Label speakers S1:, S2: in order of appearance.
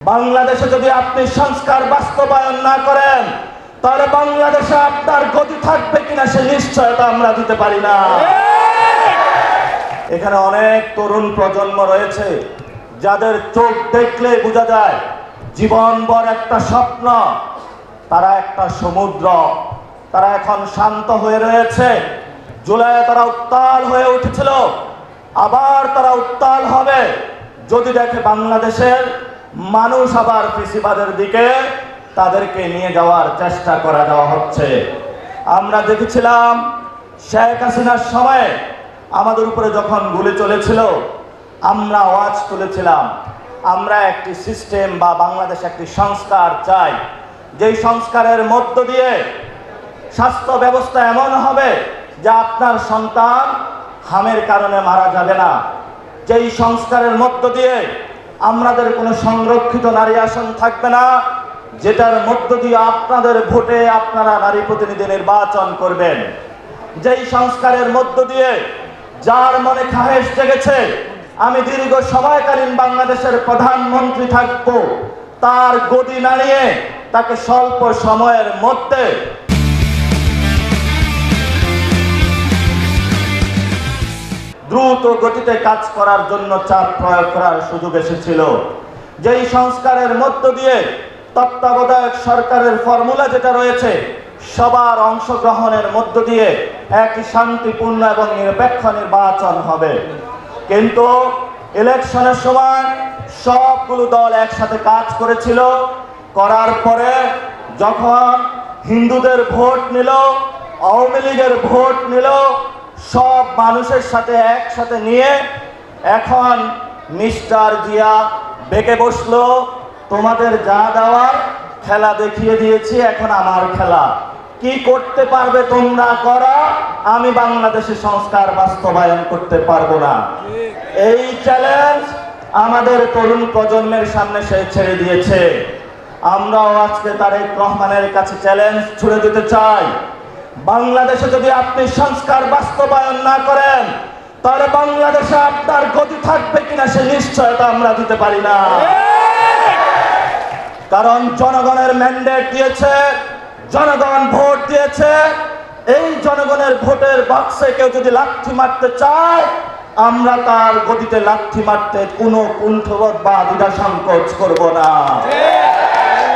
S1: বাংলাদেশে যদি আপনি সংস্কার বাস্তবায়ন না করেন তাহলে বাংলাদেশে আপনার গতি থাকবে কিনা সে নিশ্চয়তা আমরা দিতে পারি না। এখানে অনেক তরুণ প্রজন্ম রয়েছে যাদের চোখ দেখলে বোঝা যায় জীবনভর একটা স্বপ্ন, তারা একটা সমুদ্র। তারা এখন শান্ত হয়ে রয়েছে। জুলাইয়ে তারা উত্তাল হয়ে উঠেছিল, আবার তারা উত্তাল হবে যদি দেখে বাংলাদেশের মানুষ আবার ফেসিবাদের দিকে তাদেরকে নিয়ে যাওয়ার চেষ্টা করা দেওয়া হচ্ছে। আমরা দেখেছিলাম শেখ হাসিনার সময় আমাদের উপরে যখন গুলি চলেছিল, আমরা আওয়াজ তুলেছিলাম, আমরা একটি সিস্টেম বা বাংলাদেশ একটি সংস্কার চাই, যেই সংস্কারের মধ্য দিয়ে স্বাস্থ্য ব্যবস্থা এমন হবে যে আপনার সন্তান হামের কারণে মারা যাবে না, যেই সংস্কারের মধ্য দিয়ে আমাদের কোনো সংরক্ষিত নারী আসন থাকবে না, যেটার মধ্য দিয়ে আপনাদের ভোটে আপনারা নারী প্রতিনিধি নির্বাচন করবেন, যেই সংস্কারের মধ্য দিয়ে যার মনে খাহেশ জেগেছে আমি দীর্ঘ সময়কালীন বাংলাদেশের প্রধানমন্ত্রী থাকব, তার গদি নাড়িয়ে তাকে স্বল্প সময়ের মধ্যে দ্রুত গতিতে কাজ করার জন্য চাপ প্রয়োগ করার সুযোগ এসেছিল। যেই সংস্কারের মধ্য দিয়ে তত্ত্বাবধায়ক সরকারের ফর্মুলা যেটা রয়েছে, সবার অংশগ্রহণের মধ্য দিয়ে একটি শান্তিপূর্ণ এবং নিরপেক্ষ নির্বাচন হবে। কিন্তু ইলেকশনের সময় সবগুলো দল একসাথে কাজ করেছিল, করার পরে যখন হিন্দুদের ভোট নিল, আওয়ামী লীগের ভোট নিল, সব মানুষের সাথে একসাথে নিয়ে এখন মিস্টার জিয়া বেঁকে বসলো, তোমাদের যা দেওয়ার খেলা দেখিয়ে দিয়েছি, এখন আমার খেলা, কি করতে পারবে তোমরা করো, আমি বাংলাদেশে সংস্কার বাস্তবায়ন করতে পারবো না। এই চ্যালেঞ্জ আমাদের তরুণ প্রজন্মের সামনে সে ছেড়ে দিয়েছে। আমরাও আজকে তারেক রহমানের কাছে চ্যালেঞ্জ ছুড়ে দিতে চাই, বাংলাদেশে যদি আপনি সংস্কার বাস্তবায়ন না করেন তাহলে বাংলাদেশে আপনার গতি থাকবে কিনা সে নিশ্চয়তা আমরা দিতে পারি না। কারণ জনগণের ম্যান্ডেট দিয়েছে, জনগণ ভোট দিয়েছে, এই জনগণের ভোটের বাক্সে কেউ যদি লাথি মারতে চায় আমরা তার গতিতে লাথি মারতে কোনো কুণ্ঠবোধ বা দ্বিধা সংকোচ করব না।